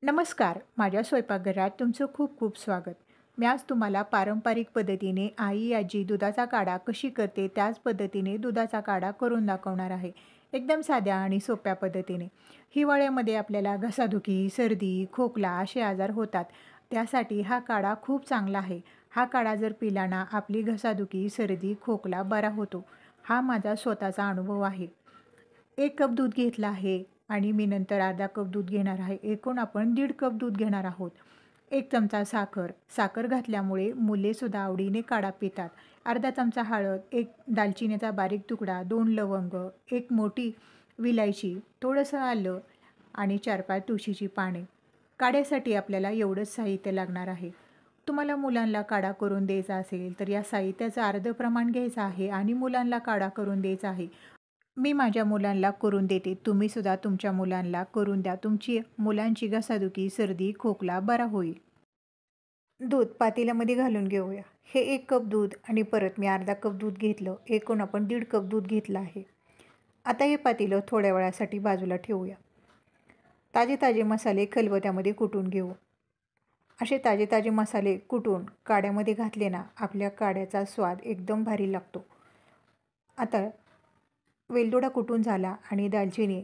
नमस्कार. माझ्या स्वयंपाकघरात तुमचं खूप खूप स्वागत. मी आज तुम्हाला पारंपरिक पद्धतीने आई-आजी दुधाचा काढा कशी करते त्याच पद्धतीने दुधाचा काढा करून दाखवणार आहे. एकदम साध्या आणि सोप्या पद्धतीने. हिवाळ्यामध्ये आपल्याला घसादुखी, सर्दी, खोकला असे आजार होतात. त्यासाठी हा काढा खूप चांगला आहे. हा काढा जर पिला ना आपली घसादुखी, सर्दी, खोकला बरा होतो. हा माझा स्वतःचा अनुभव आहे. 1 कप दूध घेतलं आहे आणि मी नंतर अर्धा कप दूध घेणार आहे. एकूण आपण 1.5 कप दूध घेणार आहोत. 1 चमचा साखर. साखर घातल्यामुळे मुलेसुद्धा आवडीने काढा पितात. अर्धा चमचा हळद, 1 दालचिनीचा बारीक तुकडा, 2 लवंग, 1 मोठी विलायची, थोडंसं आलं आणि 4-5 तुळशीची पाने. काढ्यासाठी आपल्याला एवढंच साहित्य लागणार आहे. तुम्हाला मुलांना काढा करून द्यायचा असेल तर या साहित्याचं अर्धं प्रमाण घ्यायचं आहे आणि मुलांना काढा करून द्यायचा आहे. मी माझ्या मुलांना करून देते. तुम्हीसुद्धा तुमच्या मुलांना करून द्या. तुमची मुलांची घसादुखी, सर्दी, खोकला बरा होईल. दूध पातेल्यामध्ये घालून घेऊया. हे 1 कप दूध आणि परत मी अर्धा कप दूध घेतलं. एकूण आपण 1.5 कप दूध घेतलं आहे. आता हे पातेलं थोड्या वेळासाठी बाजूला ठेवूया. ताजे ताजे मसाले खलबत्त्यामध्ये कुटून घेऊ. असे ताजे ताजे मसाले कुटून काढ्यामध्ये घातले ना, आपल्या काढ्याचा स्वाद एकदम भारी लागतो. आता वेलदोडा कुटून झाला आणि दालचिनी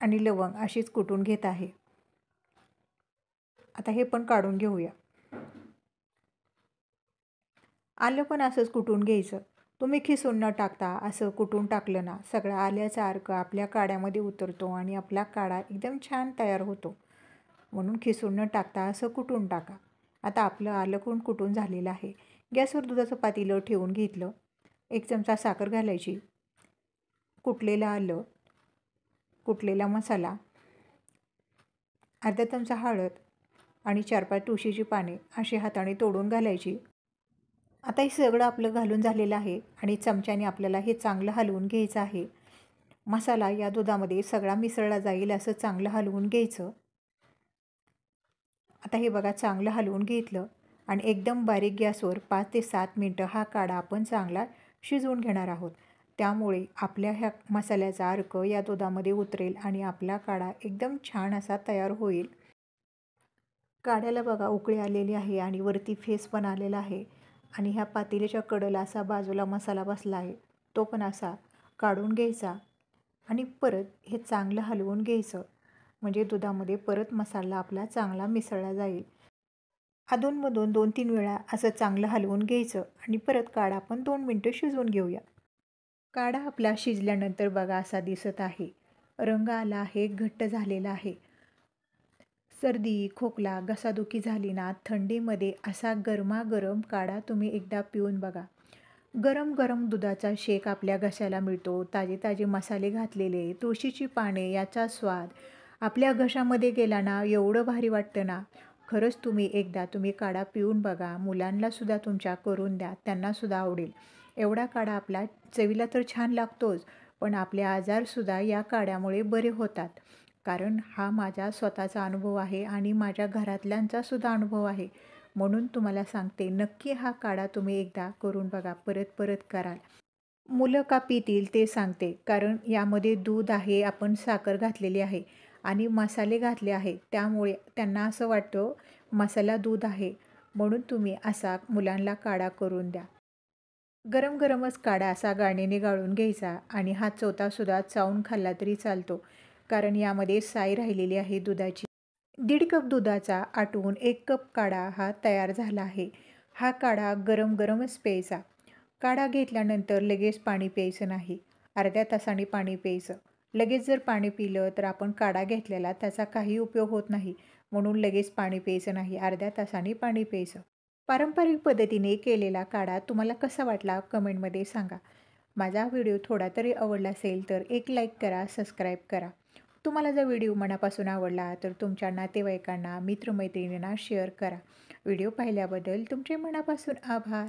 आणि लवंग अशीच कुटून घेत आहे. आता हे पण काढून घेऊया. आलं पण असंच कुटून घ्यायचं. तुम्ही खिसून न टाकता असं कुटून टाकलं ना, सगळा आल्याचा अर्क आपल्या काढ्यामध्ये उतरतो आणि आपला काढा एकदम छान तयार होतो. म्हणून खिसून न टाकता असं कुटून टाका. आता आपलं आलं पण कुटून झालेलं आहे. गॅसवर दुधाचं पातेलं ठेवून घेतलं. 1 चमचा साखर घालायची. कुटलेलं आलं, कुटलेला मसाला, अर्धा चमचा हळद आणि 4-5 तुळशीची पाने अशी हाताने तोडून घालायची. आता हे सगळं आपलं घालून झालेलं आहे आणि चमच्याने आपल्याला हे चांगलं हलवून घ्यायचं आहे. मसाला या दुधामध्ये सगळा मिसळला जाईल असं चांगलं हलवून घ्यायचं. आता हे बघा चांगलं हलवून घेतलं आणि एकदम बारीक गॅसवर 5 ते 7 मिनटं हा काढा आपण चांगला शिजवून घेणार आहोत. त्यामुळे आपल्या ह्या मसाल्याचा अर्क या दुधामध्ये उतरेल आणि आपला काढा एकदम छान असा तयार होईल. काढ्याला बघा उकळी आलेली आहे आणि वरती फेस पण आलेला आहे आणि ह्या पातेल्याच्या कडेला असा बाजूला मसाला बसला आहे. तो पण असा काढून घ्यायचा आणि परत हे चांगलं हलवून घ्यायचं. म्हणजे दुधामध्ये परत मसाला आपला चांगला मिसळला जाईल. अधूनमधून 2-3 वेळा असं चांगलं हलवून घ्यायचं आणि परत काढा आपण 2 मिनटं शिजवून घेऊया. काढा आपला शिजल्यानंतर बघा असा दिसत आहे. रंग आला आहे, घट्ट झालेला आहे. सर्दी, खोकला, घसादुखी झाली ना, थंडीमध्ये असा गरमागरम काढा तुम्ही एकदा पिऊन बघा. गरम गरम दुधाचा शेक आपल्या घशाला मिळतो. ताजे ताजे मसाले घातलेले, तुळशीची पाने याचा स्वाद आपल्या घशामध्ये गेला ना, एवढं भारी वाटतं ना. खरंच तुम्ही काढा पिऊन बघा. मुलांनासुद्धा तुमच्या करून द्या. त्यांनासुद्धा आवडेल. एवढा काढा आपला चवीला तर छान लागतोच, पण आपले आजारसुद्धा या काढ्यामुळे बरे होतात. कारण हा माझा स्वतःचा अनुभव आहे आणि माझ्या घरातल्यांचासुद्धा अनुभव आहे. म्हणून तुम्हाला सांगते, नक्की हा काढा तुम्ही एकदा करून बघा. परत परत कराल. मुलं का पितील ते सांगते. कारण यामध्ये दूध आहे, आपण साखर घातलेली आहे आणि मसाले घातले आहे. त्यामुळे त्यांना असं वाटतं मसाला दूध आहे. म्हणून तुम्ही असा मुलांना काढा करून द्या. गरम गरमच काढा असा गाळणीने गाळून घ्यायचा आणि हा चोथासुद्धा चावून खाल्ला तरी चालतो. कारण यामध्ये साय राहिलेली आहे दुधाची. 1.5 कप दुधाचा आटवून 1 कप काढा हा तयार झाला आहे. हा काढा गरम गरमच प्यायचा. काढा घेतल्यानंतर लगेच पाणी प्यायचं नाही. अर्ध्या तासाने पाणी प्यायचं. लगेच जर पाणी पिलं तर आपण काढा घेतलेला त्याचा काही उपयोग होत नाही. म्हणून लगेच पाणी प्यायचं नाही. अर्ध्या तासाने पाणी प्यायचं. पारंपरिक पद्धतीने केलेला काढा तुम्हाला कसा वाटला कमेंटमध्ये सांगा. माझा व्हिडिओ थोडा तरी आवडला असेल तर एक लाईक करा, सबस्क्राईब करा. तुम्हाला जर व्हिडिओ मनापासून आवडला तर तुमच्या नातेवाईकांना, मित्रमैत्रिणींना शेअर करा. व्हिडिओ पाहिल्याबद्दल तुमचे मनापासून आभार.